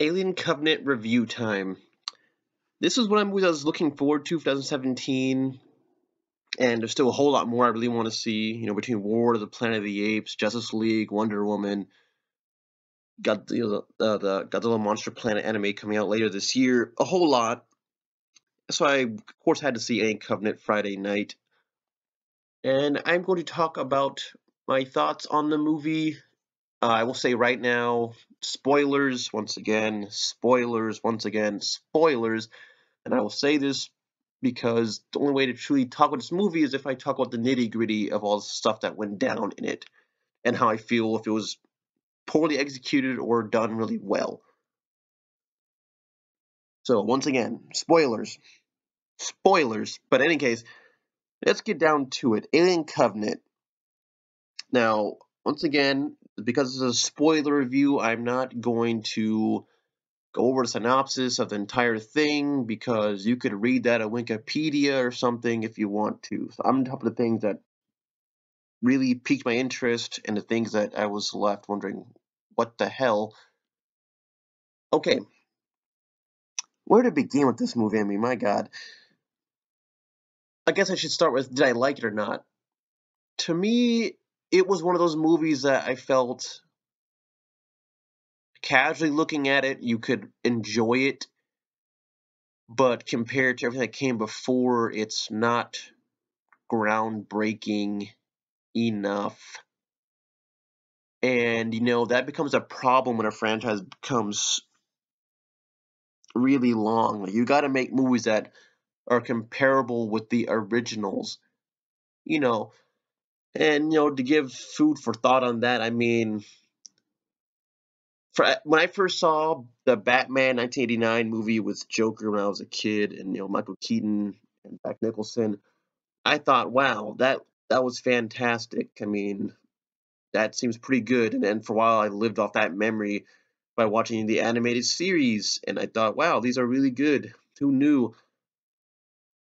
Alien Covenant review time. This is one of the movies I was looking forward to for 2017, and there's still a whole lot more I really want to see. Between War of the Planet of the Apes, Justice League, Wonder Woman, got the Godzilla Monster Planet anime coming out later this year. A whole lot. So I, of course, had to see Alien Covenant Friday night, and I'm going to talk about my thoughts on the movie. I will say right now, spoilers once again, spoilers once again, spoilers. And I will say this because the only way to truly talk about this movie is if I talk about the nitty gritty of all the stuff that went down in it and how I feel if it was poorly executed or done really well. So, once again, spoilers. Spoilers. But in any case, let's get down to it. Alien Covenant. Now, once again, because it's a spoiler review, I'm not going to go over the synopsis of the entire thing because you could read that at Wikipedia or something if you want to. So I'm on top of the things that really piqued my interest and the things that I was left wondering, what the hell? Okay, where to begin with this movie? I mean, my God. I guess I should start with, did I like it or not? To me, it was one of those movies that I felt casually looking at it, you could enjoy it, but compared to everything that came before, it's not groundbreaking enough. And, that becomes a problem when a franchise becomes really long. You got to make movies that are comparable with the originals, you know. And, to give food for thought on that, I mean, when I first saw the Batman 1989 movie with Joker when I was a kid, and, Michael Keaton and Jack Nicholson, I thought, wow, that was fantastic. I mean, that seems pretty good. And then for a while, I lived off that memory by watching the animated series, and I thought, wow, these are really good. Who knew?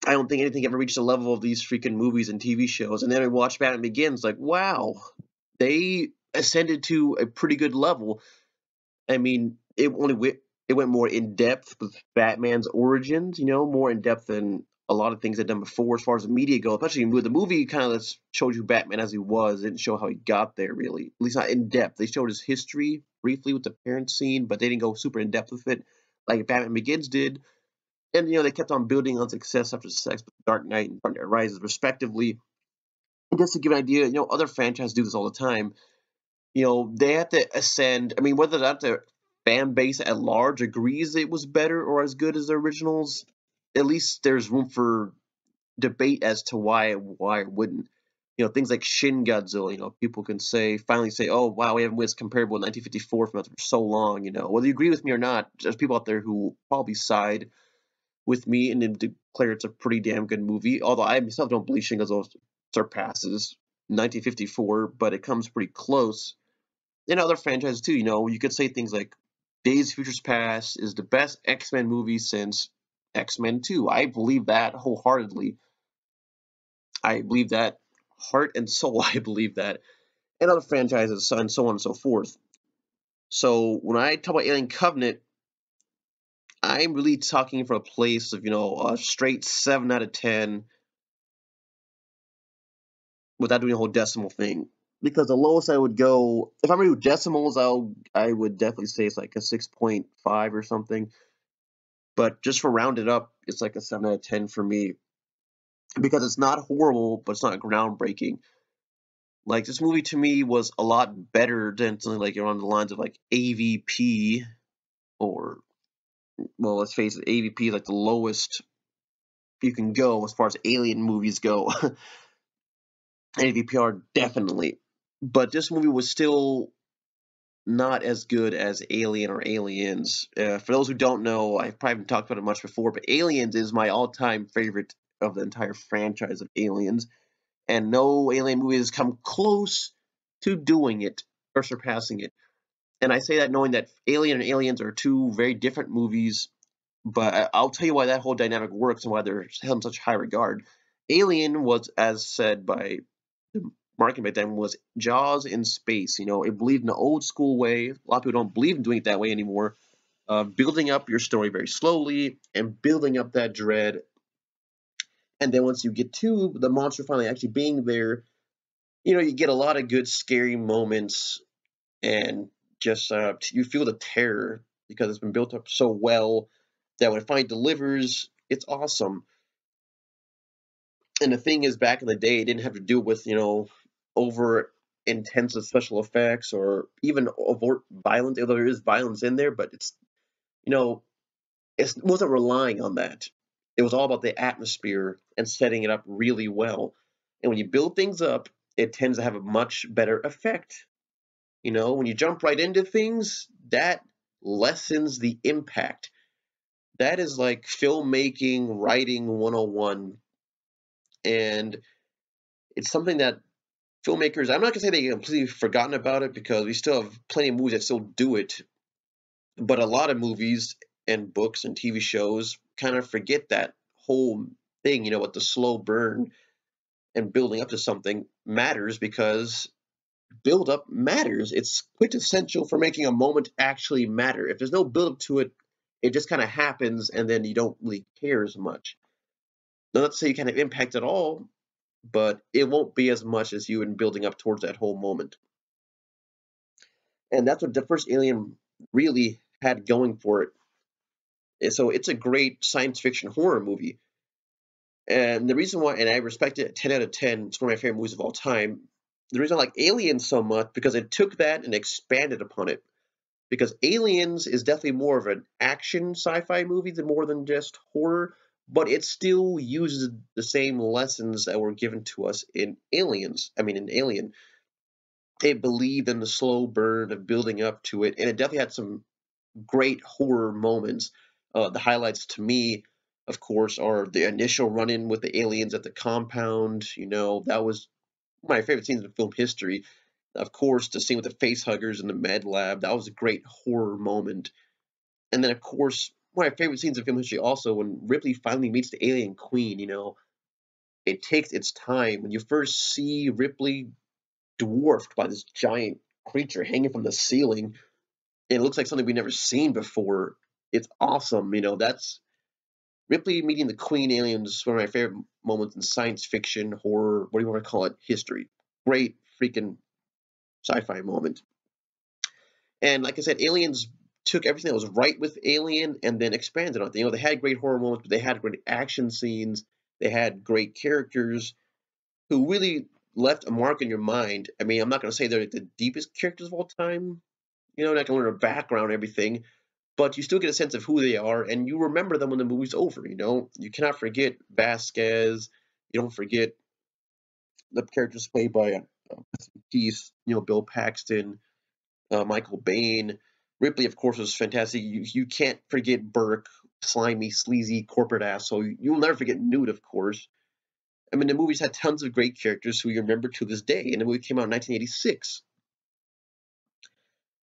I don't think anything ever reached the level of these freaking movies and TV shows. And then I watched Batman Begins, like, wow, they ascended to a pretty good level. I mean, it went more in depth with Batman's origins, more in depth than a lot of things they've done before as far as the media go. Especially with the movie, kind of showed you Batman as he was. It didn't show how he got there, really. At least not in depth. They showed his history briefly with the parents scene, but they didn't go super in depth with it like Batman Begins did. And they kept on building on success after success with Dark Knight and Dark Knight Rises, respectively. And just to give an idea, other franchises do this all the time. They have to ascend. I mean, whether or not the fan base at large agrees it was better or as good as the originals, at least there's room for debate as to why it wouldn't. Things like Shin Godzilla, people can finally say, oh, wow, we haven't witnessed comparable to 1954 for so long, Whether you agree with me or not, there's people out there who probably side with me and then declare it's a pretty damn good movie, although I myself don't believe Shin Godzilla surpasses 1954, but it comes pretty close. And other franchises too, you could say things like Days of Futures Past is the best X-Men movie since X-Men 2. I believe that wholeheartedly. I believe that heart and soul. I believe that. And other franchises and so on and so forth. So when I talk about Alien Covenant, I'm really talking from a place of, a straight 7 out of 10 without doing the whole decimal thing. Because the lowest I would go, if I'm going to do decimals, I would definitely say it's like a 6.5 or something. But just for rounded up, it's like a 7 out of 10 for me. Because it's not horrible, but it's not groundbreaking. Like, this movie to me was a lot better than something like around the lines of like AVP or, well, let's face it, AVP is like the lowest you can go as far as alien movies go. AVPR definitely. But this movie was still not as good as Alien or Aliens. For those who don't know, I probably haven't talked about it much before, but Aliens is my all-time favorite of the entire franchise of Aliens. And no Alien movie has come close to doing it or surpassing it. And I say that knowing that Alien and Aliens are two very different movies, but I'll tell you why that whole dynamic works and why they're held in such high regard. Alien was, as said by the marketing back then, was Jaws in space. It believed in the old school way. A lot of people don't believe in doing it that way anymore. building up your story very slowly and building up that dread. And then once you get to the monster finally actually being there, you get a lot of good scary moments, and just you feel the terror because it's been built up so well that when it finally delivers, it's awesome. And the thing is, back in the day, it didn't have to do with over intensive special effects or even overt violence. Although there is violence in there, but you know it wasn't relying on that. It was all about the atmosphere and setting it up really well. And when you build things up, it tends to have a much better effect. When you jump right into things, that lessens the impact. That is like filmmaking, writing 101. And it's something that filmmakers, I'm not going to say they've completely forgotten about it because we still have plenty of movies that still do it. But a lot of movies and books and TV shows kind of forget that whole thing, with the slow burn and building up to something matters because build up matters. It's quintessential for making a moment actually matter. If there's no build up to it, it just kind of happens and then you don't really care as much. Now, not to say you can't have impact at all, but it won't be as much as you in building up towards that whole moment. And that's what the first Alien really had going for it. And so it's a great science fiction horror movie. And the reason why, and I respect it 10 out of 10, it's one of my favorite movies of all time. The reason I like Aliens so much, because it took that and expanded upon it. Because Aliens is definitely more of an action sci-fi movie than more than just horror, but it still uses the same lessons that were given to us in in Alien. It believed in the slow burn of building up to it, and it definitely had some great horror moments. The highlights to me, of course, are the initial run-in with the aliens at the compound. That was one of my favorite scenes in film history. Of course, the scene with the face huggers in the med lab, that was a great horror moment. And then, of course, one of my favorite scenes in film history also, when Ripley finally meets the alien queen, it takes its time. When you first see Ripley dwarfed by this giant creature hanging from the ceiling, it looks like something we've never seen before. It's awesome. That's Ripley meeting the Queen aliens is one of my favorite moments in science fiction, horror, what do you want to call it, history. Great freaking sci-fi moment. And like I said, Aliens took everything that was right with Alien and then expanded on it. They had great horror moments, but they had great action scenes. They had great characters who really left a mark in your mind. I'm not going to say they're the deepest characters of all time. Not going to learn their background and everything, but you still get a sense of who they are, and you remember them when the movie's over. You cannot forget Vasquez. You don't forget the characters played by Keith, Bill Paxton, Michael Bain. Ripley, of course, was fantastic. You can't forget Burke, slimy, sleazy, corporate asshole. You'll never forget Newt, of course. The movies had tons of great characters who you remember to this day, and the movie came out in 1986.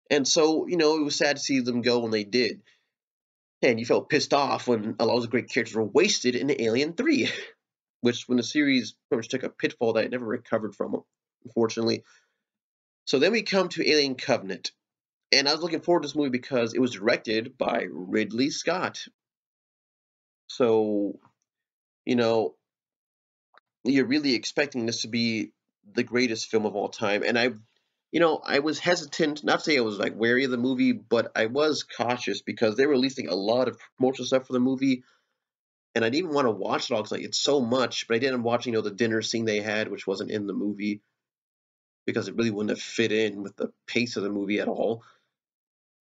And so, it was sad to see them go when they did. And you felt pissed off when a lot of the great characters were wasted in Alien 3, which when the series pretty much took a pitfall that it never recovered from, unfortunately. So then we come to Alien Covenant. And I was looking forward to this movie because it was directed by Ridley Scott. So, you know, you're really expecting this to be the greatest film of all time. And I was hesitant, not to say I was like wary of the movie, but I was cautious because they were releasing a lot of promotional stuff for the movie. And I didn't even want to watch it all because it's so much, but I didn't watch, the dinner scene they had, which wasn't in the movie because it really wouldn't have fit in with the pace of the movie at all.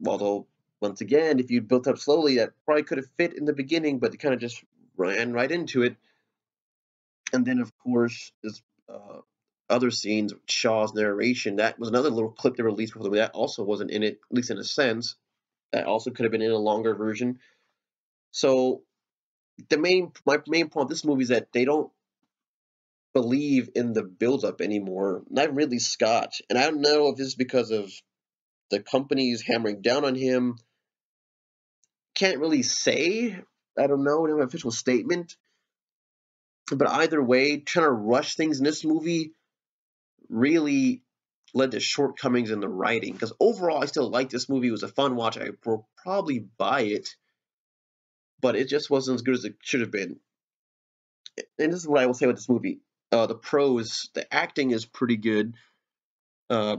Although, once again, if you'd built up slowly, that probably could have fit in the beginning, but it kind of just ran right into it. And then, of course, there's other scenes, Shaw's narration. That was another little clip they released before the movie. That also wasn't in it, at least in a sense. That also could have been in a longer version. So my main point with this movie is that they don't believe in the build-up anymore. Not Ridley Scott. And I don't know if this is because of the companies hammering down on him. Can't really say. I don't know. I don't have an official statement. But either way, trying to rush things in this movie really led to shortcomings in the writing. Because overall, I still like this movie. It was a fun watch. I will probably buy it, but it just wasn't as good as it should have been. And this is what I will say with this movie. The pros, the acting is pretty good. Uh,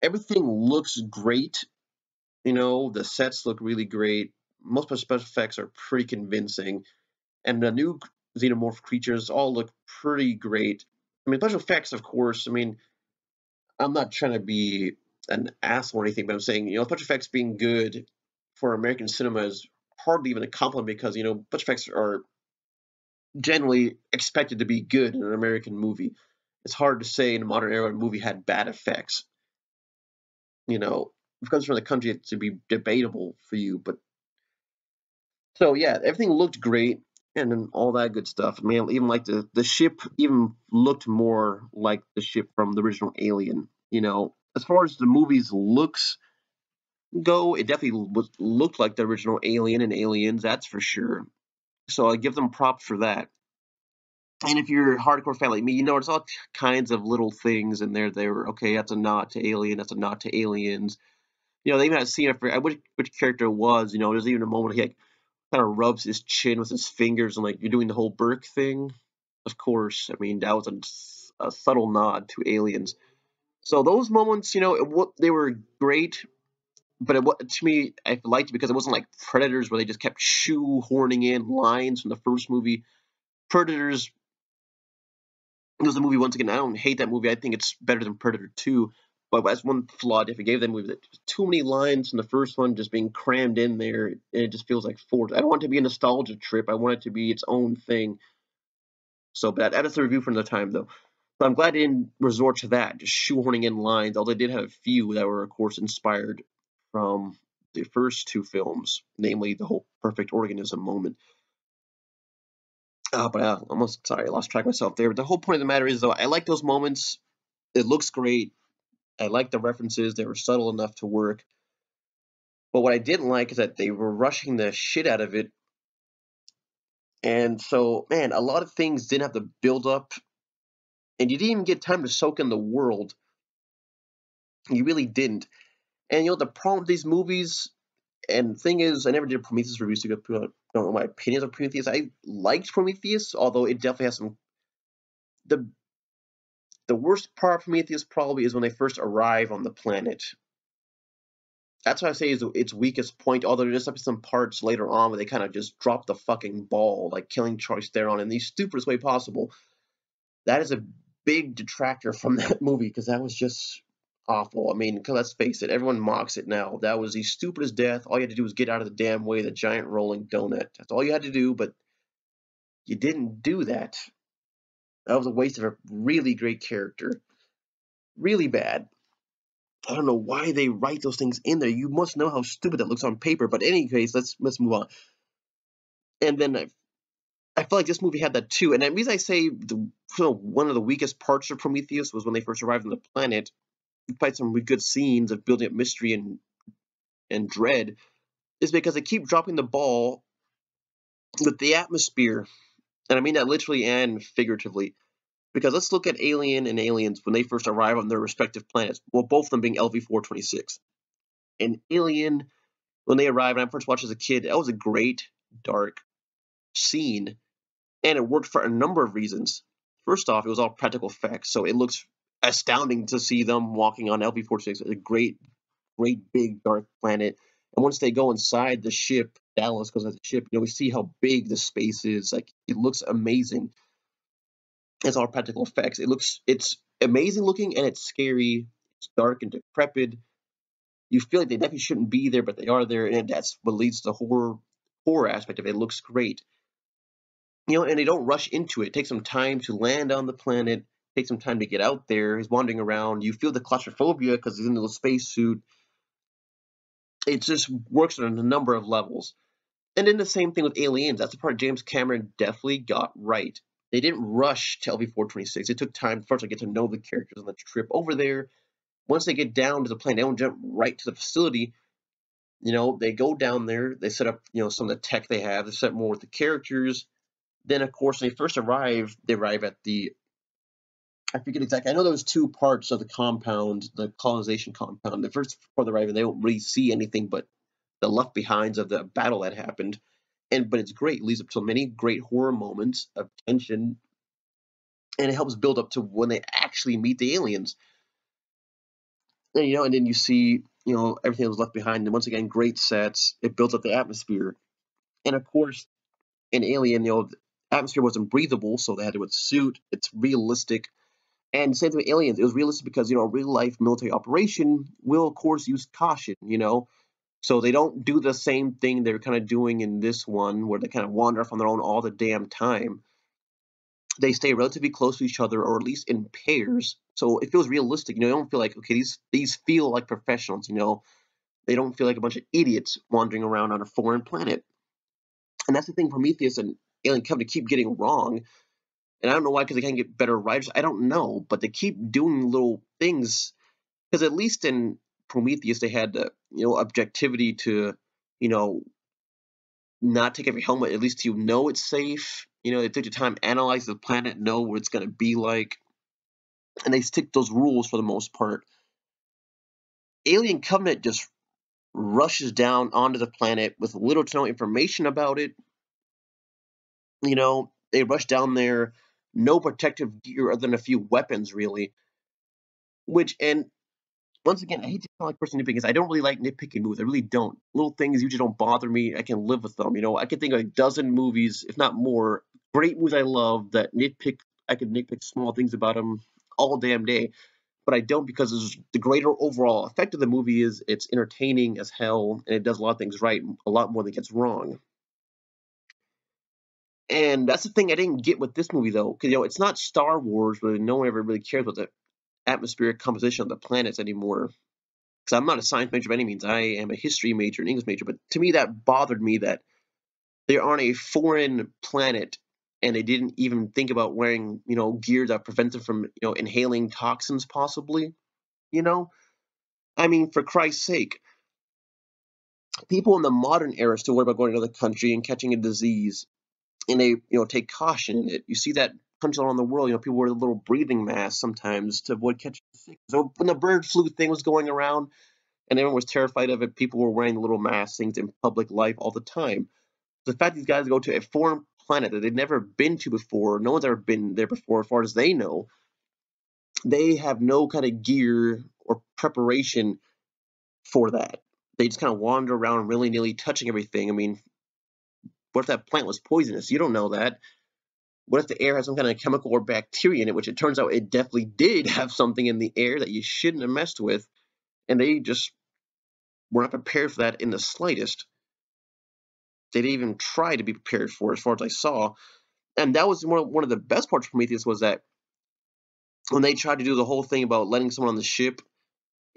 Everything looks great. The sets look really great. Most of the special effects are pretty convincing. And the new xenomorph creatures all look pretty great. I mean, special effects, of course. I mean, I'm not trying to be an ass or anything, but I'm saying, special effects being good for American cinema is hardly even a compliment because, special effects are generally expected to be good in an American movie. It's hard to say in a modern era a movie had bad effects. If it comes from the country, it's to be debatable for you. But so yeah, everything looked great and then all that good stuff. I mean, even like the ship even looked more like the ship from the original Alien. As far as the movie's looks go, it definitely looked like the original Alien and Aliens, that's for sure. So I give them props for that. And if you're a hardcore fan like me, it's all kinds of little things in there. They were okay. That's a nod to Alien. That's a nod to Aliens. They even had a scene. I forget which character it was. There's even a moment he kind of rubs his chin with his fingers and like you're doing the whole Burke thing. Of course, I mean that was a subtle nod to Aliens. So those moments, they were great. But to me, I liked it because it wasn't like Predators where they just kept shoehorning in lines from the first movie. Predators was a movie, once again, I don't hate that movie. I think it's better than Predator 2. But that's one flaw if it gave that movie. That too many lines from the first one just being crammed in there, and it just feels like forced. I don't want it to be a nostalgia trip. I want it to be its own thing. So, but that's the review for another time, though. So I'm glad it didn't resort to that, just shoehorning in lines, although they did have a few that were, of course, inspired from the first two films, namely the whole perfect organism moment. But almost, sorry, I lost track of myself there. But the whole point of the matter is, though, I like those moments. It looks great. I like the references. They were subtle enough to work. But what I didn't like is that they were rushing the shit out of it. And so, man, a lot of things didn't have to build up. And you didn't even get time to soak in the world. You really didn't. And the problem with these movies, and the thing is, I never did Prometheus reviews because people don't know my opinions of Prometheus. I liked Prometheus, although it definitely has some. The worst part of Prometheus probably is when they first arrive on the planet. That's what I say is its weakest point, although there's some parts later on where they kind of just drop the fucking ball, like killing Charlize Theron in the stupidest way possible. That is a big detractor from that movie because that was just awful. I mean, let's face it, everyone mocks it now. That was the stupidest death. All you had to do was get out of the damn way, the giant rolling donut. That's all you had to do, but you didn't do that. That was a waste of a really great character. Really bad. I don't know why they write those things in there. You must know how stupid that looks on paper. But in any case, let's move on. And then I feel like this movie had that too. And the reason I say one of the weakest parts of Prometheus was when they first arrived on the planet. Despite some really good scenes of building up mystery and dread, is because they keep dropping the ball with the atmosphere. And I mean that literally and figuratively. Because let's look at Alien and Aliens when they first arrive on their respective planets. Well, both of them being LV-426. And Alien, when they arrived, and I first watched as a kid, that was a great, dark scene. And it worked for a number of reasons. First off, it was all practical effects, so it looks astounding to see them walking on LV-426. It's a great, great, big, dark planet. And once they go inside the ship, Dallas goes inside the ship, we see how big the space is. Like, it looks amazing. It's all practical effects. It's amazing looking, and it's scary. It's dark and decrepit. You feel like they definitely shouldn't be there, but they are there, and that's what leads to the horror aspect of it. It looks great. And they don't rush into it. It takes some time to land on the planet, take some time to get out there. He's wandering around. You feel the claustrophobia because he's in the spacesuit. It just works on a number of levels. And then the same thing with Aliens. That's the part James Cameron definitely got right. They didn't rush to LV-426. It took time first to get to know the characters on the trip over there. Once they get down to the planet, they don't jump right to the facility. They go down there. They set up, some of the tech they have. They set up more with the characters. Then, of course, when they first arrive, they arrive at the I forget exactly. I know there was two parts of the compound, the colonization compound. The first part of the arrival, they don't really see anything but the left behinds of the battle that happened. But it's great. It leads up to many great horror moments of tension, and it helps build up to when they actually meet the aliens. And, and then you see, everything that was left behind. And once again, great sets. It builds up the atmosphere. And of course, in Alien, the atmosphere wasn't breathable, so they had to with suit. It's realistic. And same thing with Aliens. It was realistic because, a real life military operation will, of course, use caution. So they don't do the same thing they're kind of doing in this one, where they kind of wander off on their own all the damn time. They stay relatively close to each other, or at least in pairs. So it feels realistic. You don't feel like, okay, these feel like professionals. They don't feel like a bunch of idiots wandering around on a foreign planet. And that's the thing Prometheus and Alien Covenant keep getting wrong. And I don't know why, because they can't get better writers. I don't know, but they keep doing little things. Because at least in Prometheus, they had objectivity to, you know, not take every helmet. At least it's safe. They take the time, analyze the planet, know what it's going to be like, and they stick those rules for the most part. Alien Covenant just rushes down onto the planet with little to no information about it. They rush down there, no protective gear other than a few weapons, really. And once again, I hate to sound like person nitpicking because I don't really like nitpicking movies. I really don't. Little things usually don't bother me. I can live with them. I can think of a dozen movies, if not more, great movies I love that I could nitpick small things about them all damn day. But I don't, because the greater overall effect of the movie is it's entertaining as hell, and it does a lot of things right, a lot more than it gets wrong. And that's the thing I didn't get with this movie, though, because it's not Star Wars, where no one ever really cares about the atmospheric composition of the planets anymore. Because I'm not a science major by any means. I am a history major, an English major. But to me, that bothered me that they're on a foreign planet and they didn't even think about wearing, gear that prevents them from, inhaling toxins, possibly. You know, I mean, for Christ's sake, people in the modern era still worry about going to another country and catching a disease, and they, take caution in it. You see that countries around the world, people wear the little breathing masks sometimes to avoid catching sick. So when the bird flu thing was going around, and everyone was terrified of it, people were wearing the little mask things in public life all the time. The fact these guys go to a foreign planet that they've never been to before, no one's ever been there before, as far as they know, they have no kind of gear or preparation for that. They just kind of wander around willy-nilly touching everything. I mean, what if that plant was poisonous? You don't know that. What if the air has some kind of chemical or bacteria in it, which it turns out it definitely did have something in the air that you shouldn't have messed with, and they just were not prepared for that in the slightest. They didn't even try to be prepared for it, as far as I saw. And that was one of the best parts of Prometheus, was that when they tried to do the whole thing about letting someone on the ship,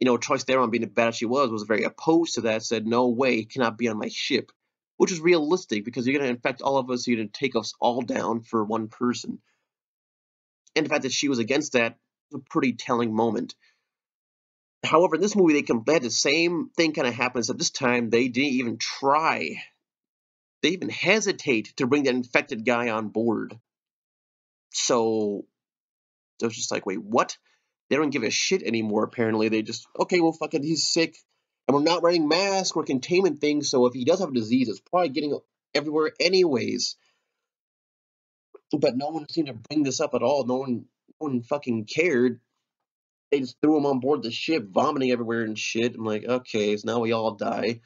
Charlize Theron, being the badass she was very opposed to that, said, no way, he cannot be on my ship. Which is realistic, because you're going to infect all of us, you're going to take us all down for one person. And the fact that she was against that was a pretty telling moment. However, in this movie, they had the same thing kind of happen, except this time they didn't even try. They even hesitate to bring that infected guy on board. So it was just like, wait, what? They don't give a shit anymore, apparently. They just, okay, well, fuck it, he's sick. And we're not wearing masks or containment things, so if he does have a disease, it's probably getting everywhere anyways. But no one seemed to bring this up at all. No one fucking cared. They just threw him on board the ship, vomiting everywhere and shit. I'm like, okay, so now we all die.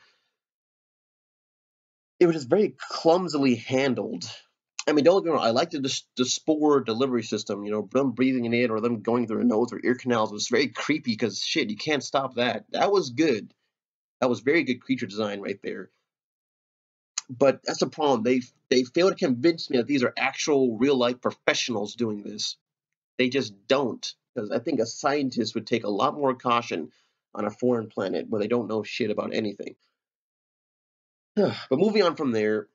It was just very clumsily handled. I mean, don't get me wrong, I liked the spore delivery system, them breathing in it or them going through their nose or ear canals was very creepy, because shit, you can't stop that. That was good. That was very good creature design right there. But that's the problem. They fail to convince me that these are actual real life professionals doing this. They just don't. Because I think a scientist would take a lot more caution on a foreign planet where they don't know shit about anything. But moving on from there,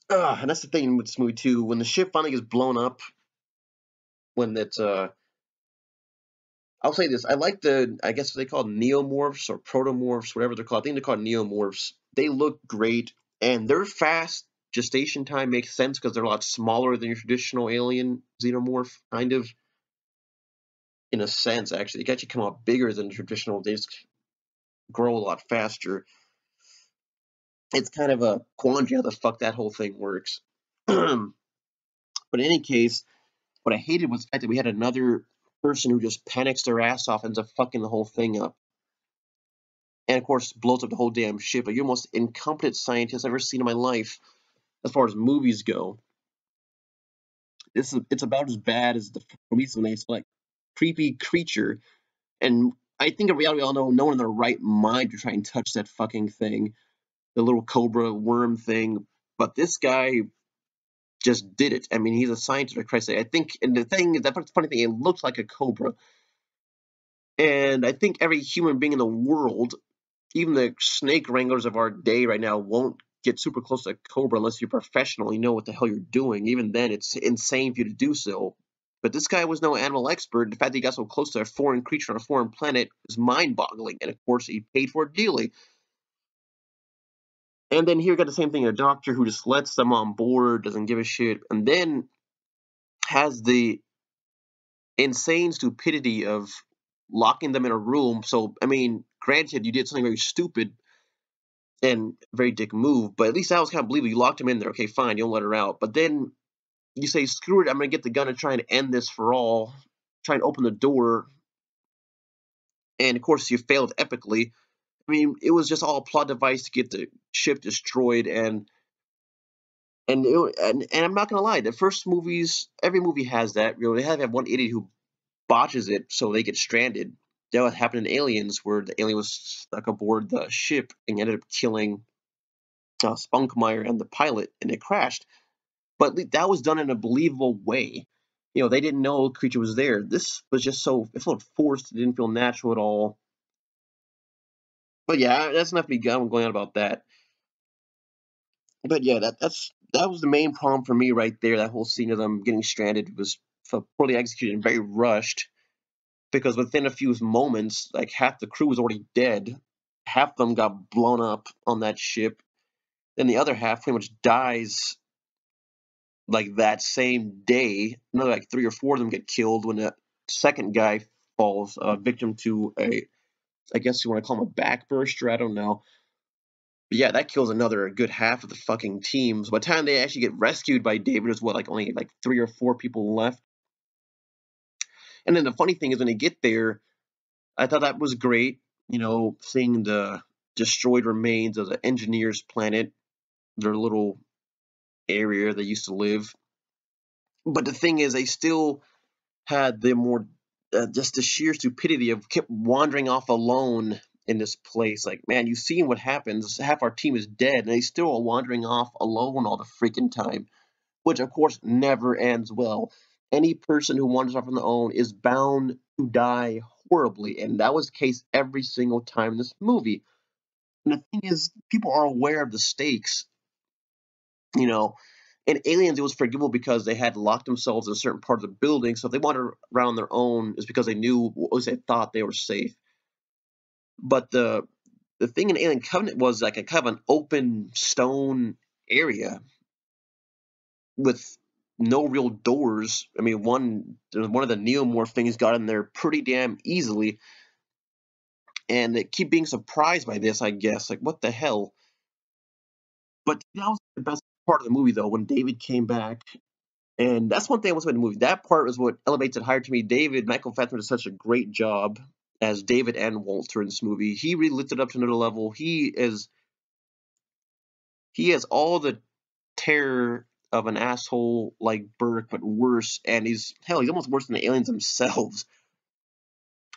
and that's the thing with this movie too. When the ship finally gets blown up, when it's I'll say this: I like I guess what they call neomorphs or protomorphs, whatever they're called. I think they're called neomorphs. They look great, and they're fast, gestation time makes sense because they're a lot smaller than your traditional alien xenomorph, kind of, in a sense, actually. They can actually come out bigger than traditional. They just grow a lot faster. It's kind of a quandary how the fuck that whole thing works. But in any case, what I hated was the fact that we had another person who just panics their ass off and ends up fucking the whole thing up. And of course, blows up the whole damn ship. Like, you're the most incompetent scientist I've ever seen in my life, as far as movies go. It's about as bad as the movies when they select creepy creature. And I think in reality, we all know no one in their right mind to try and touch that fucking thing, the little cobra worm thing. But this guy just did it. I mean, he's a scientist, for Christ's sake. I think, and the thing, that's the funny thing, it looks like a cobra. And I think every human being in the world, even the snake wranglers of our day right now, won't get super close to a cobra unless you're professional. You know what the hell you're doing. Even then, it's insane for you to do so. But this guy was no animal expert. The fact that he got so close to a foreign creature on a foreign planet is mind-boggling. And of course, he paid for it dearly. And then here you got the same thing, a doctor who just lets them on board, doesn't give a shit, and then has the insane stupidity of locking them in a room. So, I mean, granted, you did something very stupid and very dick move, but at least that was kind of believable. You locked him in there. Okay, fine, you don't let her out. But then you say, screw it, I'm going to get the gun and try and end this for all. Try and open the door. And of course, you failed epically. I mean, it was just all a plot device to get the ship destroyed. And I'm not going to lie, the first movies, every movie has that. You know, they have one idiot who botches it so they get stranded. That what happened in Aliens, where the alien was stuck aboard the ship and ended up killing Spunkmeyer and the pilot, and it crashed. But that was done in a believable way. You know, they didn't know the creature was there. This was just so, it felt forced. It didn't feel natural at all. But yeah, that's enough me going on about that. But yeah, that was the main problem for me right there. That whole scene of them getting stranded was poorly executed and very rushed. Because within a few moments, like half the crew was already dead. Half of them got blown up on that ship. Then the other half pretty much dies like that same day. Another like 3 or 4 of them get killed when the second guy falls victim to a, I guess you want to call him a backburster. I don't know. But yeah, that kills another good half of the fucking teams. By the time they actually get rescued by David, there's what, like only like 3 or 4 people left. And then the funny thing is when they get there, I thought that was great. You know, seeing the destroyed remains of the engineers' planet, their little area they used to live. But the thing is, they still had the more just the sheer stupidity of kept wandering off alone in this place. Like, man, you've seen what happens. Half our team is dead, and they still are wandering off alone all the freaking time, which of course never ends well. Any person who wanders off on their own is bound to die horribly, and that was the case every single time in this movie. And the thing is, people are aware of the stakes, you know. In Aliens, it was forgivable because they had locked themselves in a certain part of the building, so if they wandered around on their own, it's because they knew, or at least they thought they were safe. But the thing in Alien Covenant was like a kind of an open stone area with no real doors. I mean, one of the Neomorph things got in there pretty damn easily, and they keep being surprised by this. I guess, like, what the hell? But that was the best part of the movie, though, when David came back. And that's one thing I was about the movie. That part was what elevates it higher to me. Michael Fassbender did such a great job as David and Walter in this movie. He really lifted up to another level. He has all the terror of an asshole like Burke, but worse. And he's almost worse than the aliens themselves.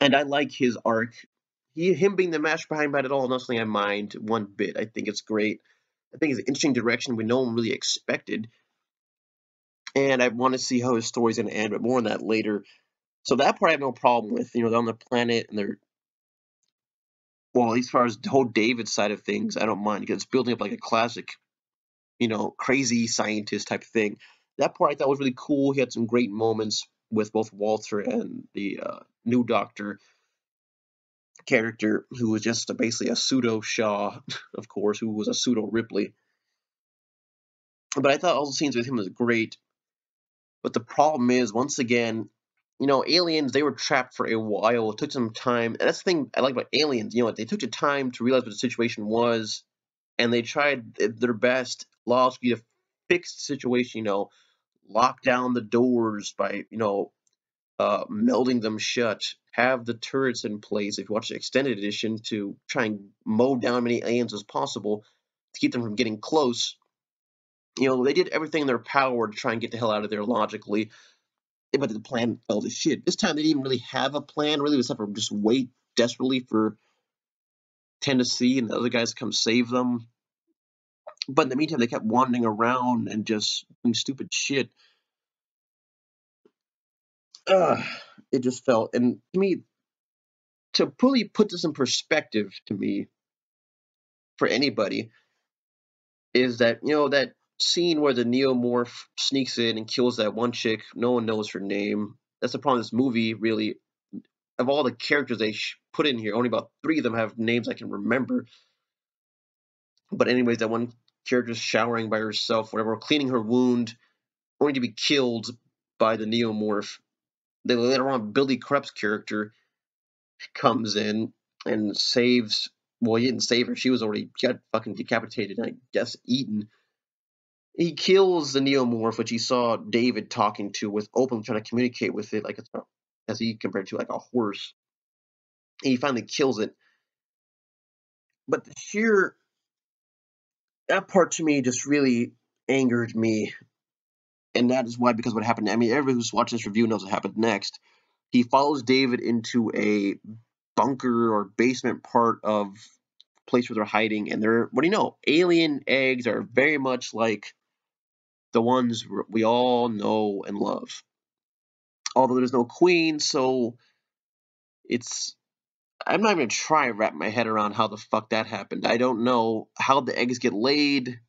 And I like his arc. Him being the master behind it all, not something I mind one bit. I think it's great. I think it's an interesting direction we no one really expected. And I want to see how his story's going to end, but more on that later. So that part I have no problem with. You know, they're on the planet and they're, well, as far as the whole David side of things, I don't mind because it's building up like a classic, you know, crazy scientist type thing. That part I thought was really cool. He had some great moments with both Walter and the new Doctor character, who was just basically a pseudo Shaw, of course, who was a pseudo Ripley. But I thought all the scenes with him was great. But the problem is, once again, aliens, they were trapped for a while. It took some time. And that's the thing I like about aliens. They took the time to realize what the situation was, and they tried their best, logically, to fix the situation, lock down the doors by, melding them shut, have the turrets in place, if you watch the extended edition, to try and mow down as many aliens as possible to keep them from getting close. They did everything in their power to try and get the hell out of there logically, but the plan fell to shit. This time they didn't even really have a plan, really, except for just wait desperately for Tennessee and the other guys to come save them. But in the meantime, they kept wandering around and just doing stupid shit. Ugh, it just felt, and to me, to really put this in perspective to me, for anybody, is that, that scene where the Neomorph sneaks in and kills that one chick, no one knows her name. That's the problem with this movie, really. Of all the characters they put in here, only about 3 of them have names I can remember. But anyways, that one character's showering by herself, whatever, cleaning her wound, only to be killed by the Neomorph. Then later on, Billy Crup's character comes in and saves. Well, he didn't save her. She was already got fucking decapitated and I guess eaten. He kills the Neomorph, which he saw David talking to, with openly trying to communicate with it, like it's as he compared to like a horse. And he finally kills it. But the sheer that part to me just really angered me, and that is why, because what happened. I mean, everybody who's watching this review knows what happened next. He follows David into a bunker or basement part of place where they're hiding, and they're, what do you know? Alien eggs are very much like the ones we all know and love. Although there's no queen, so it's. I'm not even gonna try and wrap my head around how the fuck that happened. I don't know how the eggs get laid.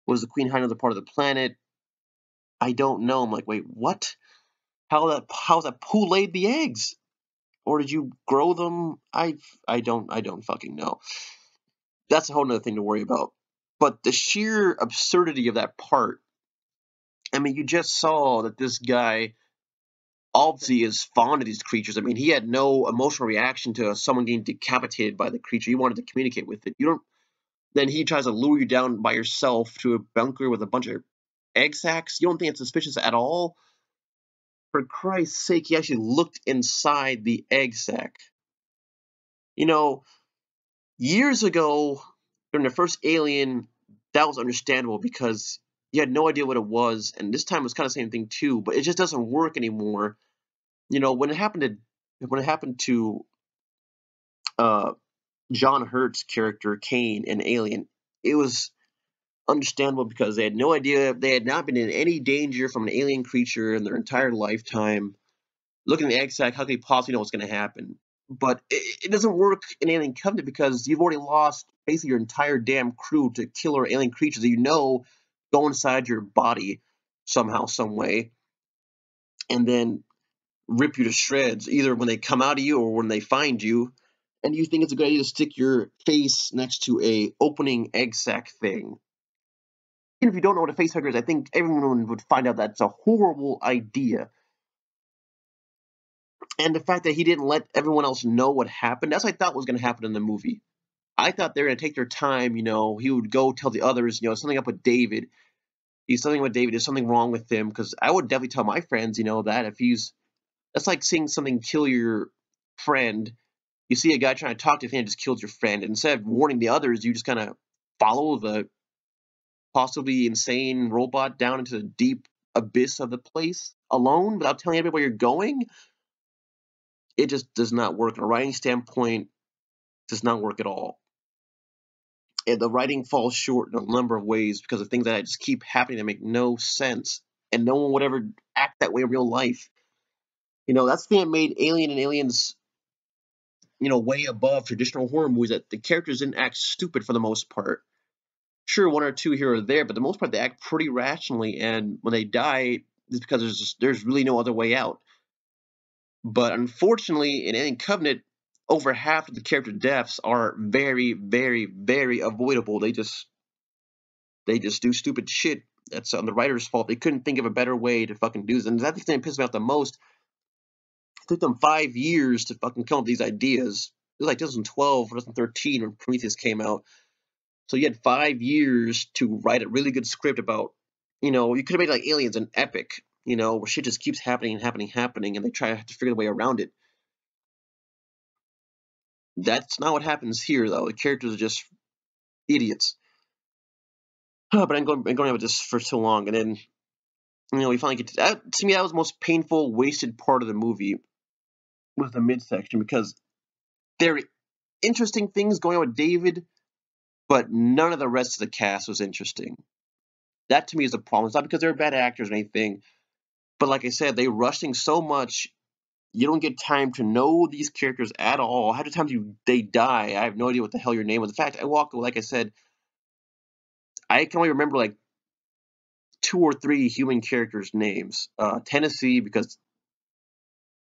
Was the queen hiding on the part of the planet? I don't know. I'm like, wait, what? How's that who laid the eggs? Or did you grow them? I don't fucking know. That's a whole nother thing to worry about. But the sheer absurdity of that part. I mean, you just saw that this guy obviously is fond of these creatures. I mean, he had no emotional reaction to someone getting decapitated by the creature. He wanted to communicate with it. You don't. Then he tries to lure you down by yourself to a bunker with a bunch of egg sacs. You don't think it's suspicious at all? For Christ's sake, he actually looked inside the egg sac. You know, years ago, during the first Alien, that was understandable because you had no idea what it was, and this time it was kind of the same thing too. But it just doesn't work anymore. When it happened to uh, John Hurt's character Kane in Alien, it was understandable because they had no idea, they had not been in any danger from an alien creature in their entire lifetime. Looking at the egg sac, how could you possibly know what's going to happen? But it doesn't work in Alien Covenant because you've already lost basically your entire damn crew to killer alien creatures that go inside your body somehow, some way, and then rip you to shreds, either when they come out of you or when they find you. And you think it's a good idea to stick your face next to a opening egg sac thing. Even if you don't know what a face hugger is, I think everyone would find out that's a horrible idea. And the fact that he didn't let everyone else know what happened, that's what I thought was going to happen in the movie. I thought they were going to take their time, he would go tell the others, something up with David. He's something with David, there's something wrong with him, because I would definitely tell my friends, that if that's like seeing something kill your friend. You see a guy trying to talk to you and just killed your friend. Instead of warning the others, you just kind of follow the possibly insane robot down into the deep abyss of the place alone without telling everybody where you're going. It just does not work. On a writing standpoint, does not work at all. And the writing falls short in a number of ways because of things that just keep happening that make no sense. And no one would ever act that way in real life. That's the thing that made Alien and Aliens, way above traditional horror movies, that the characters didn't act stupid for the most part. Sure, one or two here or there, but the most part they act pretty rationally, and when they die, it's because there's really no other way out. But unfortunately, in Alien Covenant, over half of the character deaths are very, very, very avoidable. They just do stupid shit. That's on the writer's fault. They couldn't think of a better way to fucking do this. And that's the thing that pisses me off the most. It took them 5 years to fucking come up with these ideas. It was like 2012 or 2013 when Prometheus came out. So you had 5 years to write a really good script about, you could have made like Aliens an epic, where shit just keeps happening and happening, happening, and they try to figure a way around it. That's not what happens here, though. The characters are just idiots. But I'm going on with this for so long, and then we finally get to that. To me, that was the most painful, wasted part of the movie was the midsection because there are interesting things going on with David, but none of the rest of the cast was interesting. That to me is the problem. It's not because they're bad actors or anything, but like I said, they rushed things so much. You don't get time to know these characters at all. How many times they die? I have no idea what the hell your name was. In fact, like I said, I can only remember like 2 or 3 human characters' names. Tennessee, because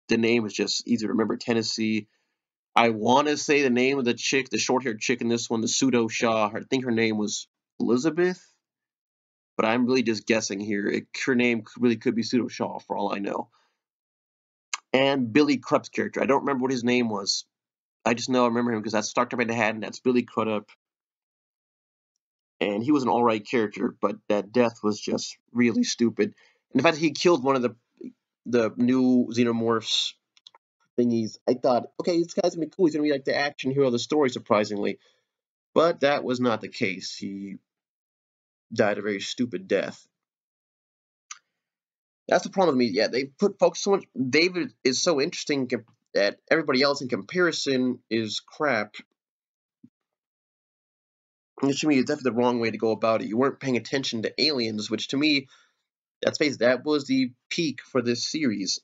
the name is just easy to remember. Tennessee. I want to say the name of the chick, the short-haired chick in this one, the pseudo Shaw. I think her name was Elizabeth, but I'm really just guessing here. Her name really could be pseudo Shaw for all I know. And Billy Crup's character. I don't remember what his name was. I just know I remember him because that's stuck to my head, and that's Billy Crudup. And he was an alright character, but that death was just really stupid. And the fact that he killed one of the new Xenomorphs thingies, I thought, okay, this guy's gonna be cool. He's gonna be like the action hero of the story, surprisingly. But that was not the case. He died a very stupid death. That's the problem with me. Yeah, they put focus so much. David is so interesting that everybody else in comparison is crap. Which to me is definitely the wrong way to go about it. You weren't paying attention to Aliens, which to me, let's face it, that was the peak for this series.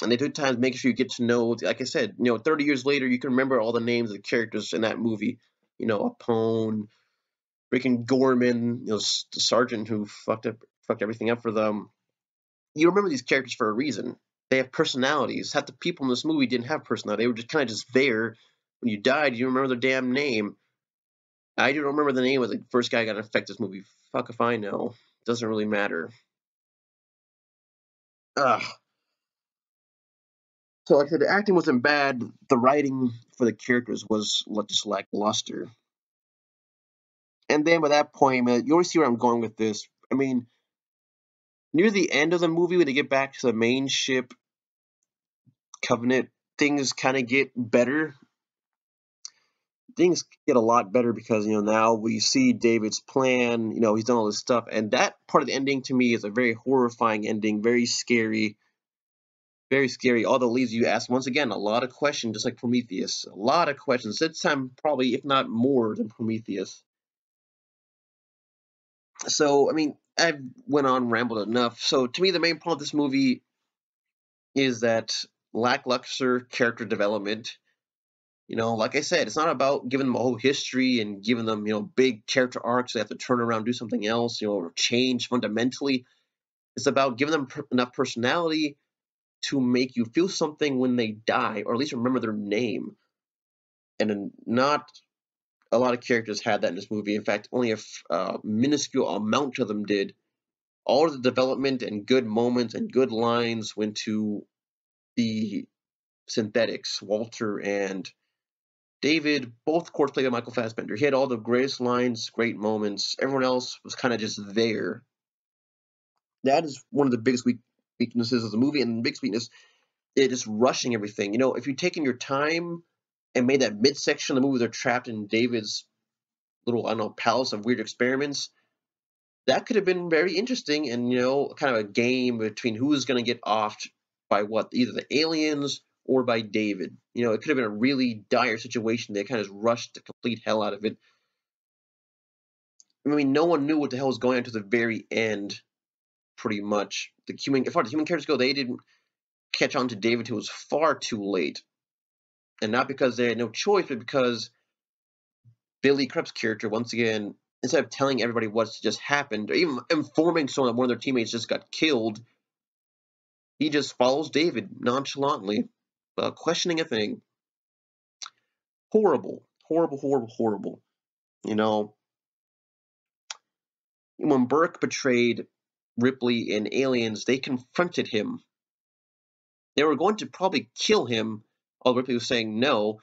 And they took time to make sure you get to know, like I said, 30 years later, you can remember all the names of the characters in that movie. Apone, freaking Gorman, the sergeant who fucked everything up for them. You remember these characters for a reason. They have personalities. Half the people in this movie didn't have personality. They were just kind of just there. When you died, you remember their damn name. I don't remember the name of the first guy who got infected this movie. Fuck if I know. Doesn't really matter. Ugh. So, like I said, the acting wasn't bad. The writing for the characters was just lackluster. And then by that point, man, you already see where I'm going with this. I mean, near the end of the movie, when they get back to the main ship, Covenant, things kind of get better. Things get a lot better because now we see David's plan. He's done all this stuff, and that part of the ending to me is a very horrifying ending, very scary, very scary. Although it leaves you ask once again a lot of questions, just like Prometheus. A lot of questions. This time, probably if not more than Prometheus. So I mean, I've went on rambled enough. So to me, the main problem of this movie is that lackluster character development. Like I said, it's not about giving them a whole history and giving them, big character arcs. They have to turn around, do something else, or change fundamentally. It's about giving them enough personality to make you feel something when they die, or at least remember their name. And not a lot of characters had that in this movie. In fact, only a minuscule amount of them did. All of the development and good moments and good lines went to the synthetics, Walter and David, both of course played by Michael Fassbender. He had all the greatest lines, great moments. Everyone else was kind of just there. That is one of the biggest weaknesses of the movie, and the biggest weakness is just rushing everything. If you'd taken your time and made that midsection of the movie, they're trapped in David's little, I don't know, palace of weird experiments. That could have been very interesting, and kind of a game between who's going to get offed by what, either the aliens or by David. It could have been a really dire situation. They kind of just rushed the complete hell out of it. I mean, no one knew what the hell was going on to the very end, pretty much. As far as the human characters go, they didn't catch on to David until it was far too late. And not because they had no choice, but because Billy Crup's character, once again, instead of telling everybody what's just happened, or even informing someone that one of their teammates just got killed, he just follows David nonchalantly, without questioning a thing. Horrible. Horrible, horrible, horrible. You know, when Burke betrayed Ripley in Aliens, they confronted him. They were going to probably kill him, although Ripley was saying no,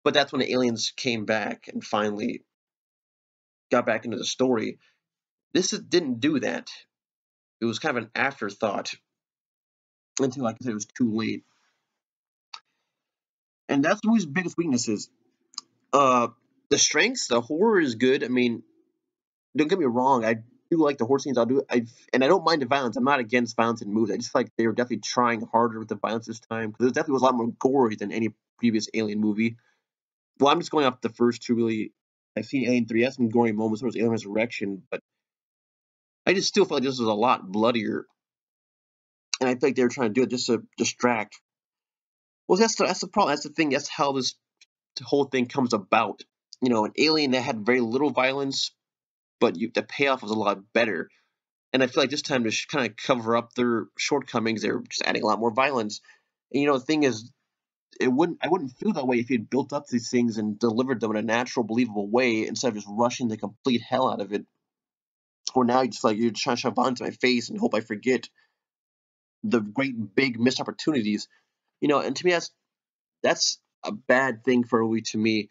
but that's when the aliens came back and finally got back into the story. Didn't do that. It was kind of an afterthought until, like I said, it was too late. And that's the movie's biggest weaknesses. Uh, the strengths, the horror is good. I mean, don't get me wrong, I do like the horror scenes. And I don't mind the violence. I'm not against violence in movies. I just feel like they were definitely trying harder with the violence this time because there definitely was a lot more gory than any previous Alien movie. Well, I'm just going off the first two. Really, I've seen Alien 3 has some gory moments. There was Alien Resurrection, but I just still feel like this was a lot bloodier, and I feel like they were trying to do it just to distract. Well, that's the problem. That's the thing. That's how this whole thing comes about. You know, an Alien that had very little violence, but the payoff was a lot better. And I feel like this time to kind of cover up their shortcomings, they're just adding a lot more violence. And the thing is, I wouldn't feel that way if you had built up these things and delivered them in a natural, believable way instead of just rushing the complete hell out of it. Or now you just like you're trying to shove onto my face and hope I forget the great big missed opportunities. And to me that's a bad thing for a movie. To me,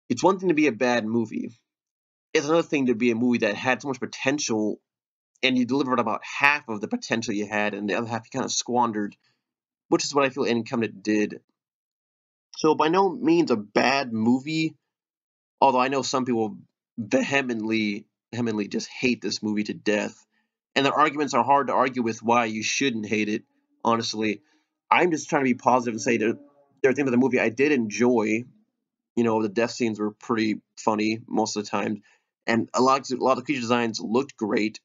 it's one thing to be a bad movie. It's another thing to be a movie that had so much potential and you delivered about half of the potential you had, and the other half you kind of squandered, which is what I feel Incovenant did. So by no means a bad movie, although I know some people vehemently just hate this movie to death, and their arguments are hard to argue with why you shouldn't hate it. Honestly, I'm just trying to be positive and say there are things about the movie I did enjoy. The death scenes were pretty funny most of the time, and a lot of creature designs looked great.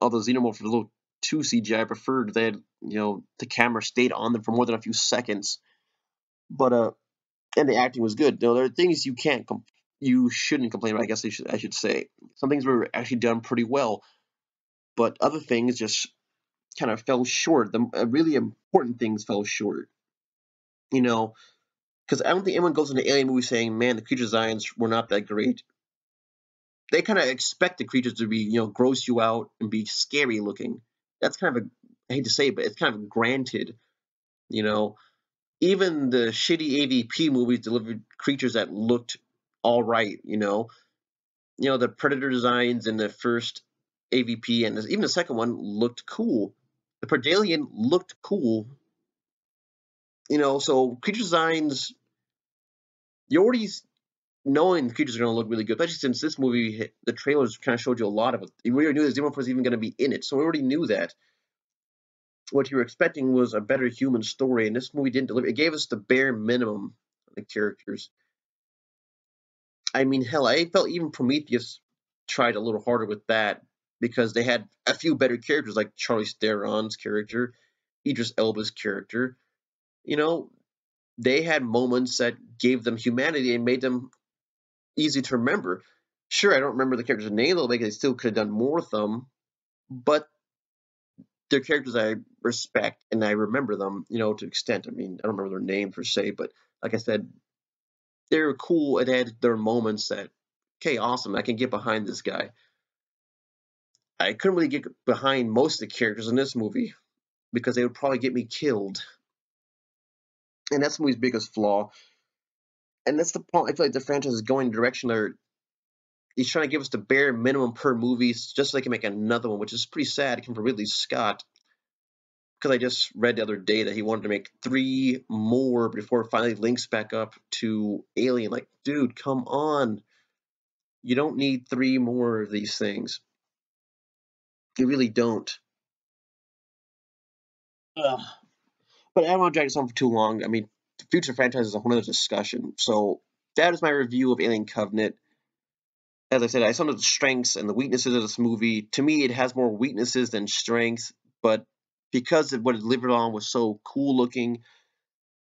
Although Xenomorph was a little too CGI, I preferred that the camera stayed on them for more than a few seconds. But and the acting was good. There are things you shouldn't complain about. I guess I should say some things were actually done pretty well, but other things just kind of fell short. The really important things fell short. You know, because I don't think anyone goes into alien movie saying, "Man, the creature designs were not that great." They kind of expect the creatures to be, gross you out and be scary looking. That's kind of I hate to say it, but it's kind of granted. You know, even the shitty AVP movies delivered creatures that looked all right. The Predator designs in the first AVP and even the second one looked cool. The Predalien looked cool. So creature designs, you already knowing the creatures are going to look really good, especially since this movie, the trailers kind of showed you a lot of it. We already knew that Xenomorph was even going to be in it, so we already knew that. What you were expecting was a better human story, and this movie didn't deliver. It gave us the bare minimum of the characters. I mean, hell, I felt even Prometheus tried a little harder with that because they had a few better characters, like Charlize Theron's character, Idris Elba's character. You know, they had moments that gave them humanity and made them easy to remember. Sure, I don't remember the character's name, though, like they still could have done more with them, but they're characters I respect and I remember them, to extent. I mean, I don't remember their name per se, but like I said, they're cool and they had their moments that, okay, awesome, I can get behind this guy. I couldn't really get behind most of the characters in this movie because they would probably get me killed. And that's the movie's biggest flaw. And that's the point. I feel like the franchise is going in a direction where he's trying to give us the bare minimum per movie just so they can make another one, which is pretty sad coming from Ridley Scott. Because I just read the other day that he wanted to make 3 more before it finally links back up to Alien. Like, dude, come on. You don't need 3 more of these things. You really don't. Ugh. But I don't want to drag this on for too long. I mean, the future franchise is a whole other discussion. So that is my review of Alien Covenant. As I said, I saw the strengths and the weaknesses of this movie. To me, it has more weaknesses than strengths, but because of what it delivered on was so cool looking,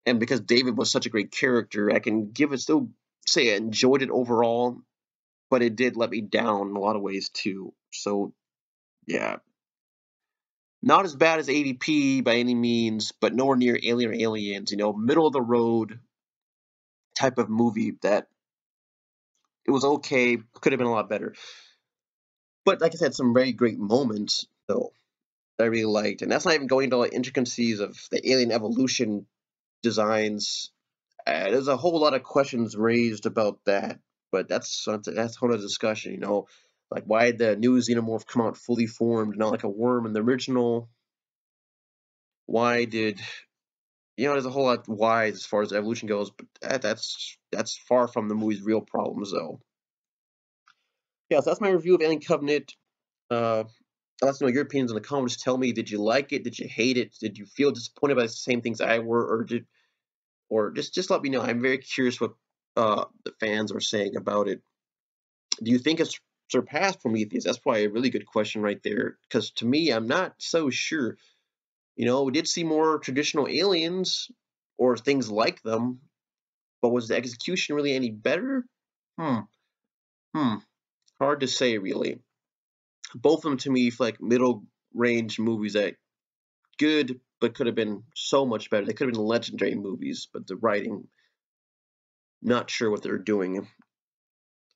and because David was such a great character, I can still say I enjoyed it overall, but it did let me down in a lot of ways too. So yeah, not as bad as AVP by any means, but nowhere near Alien or Aliens. Middle of the road type of movie that it was okay, could have been a lot better. But like I said, some very great moments though that I really liked, and that's not even going into like intricacies of the alien evolution designs. There's a whole lot of questions raised about that, but that's a whole other discussion. Like why did the new xenomorph come out fully formed, not like a worm in the original? Why did there's a whole lot of whys as far as evolution goes, but that's far from the movie's real problems, though. Yeah, so that's my review of Alien Covenant. I'd like to know your opinions in the comments. Tell me, did you like it? Did you hate it? Did you feel disappointed by the same things I were, or just let me know. I'm very curious what the fans are saying about it. Do you think it's surpassed Prometheus? That's probably a really good question right there. Because to me, I'm not so sure. We did see more traditional aliens or things like them, but was the execution really any better? Hmm. Hmm. Hard to say, really. Both of them to me feel like middle range movies that good, but could have been so much better. They could have been legendary movies, but the writing, not sure what they're doing.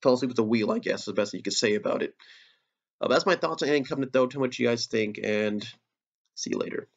Fell asleep with the wheel, I guess, is the best you could say about it. That's my thoughts on Alien Covenant, though. Tell me what you guys think, and see you later.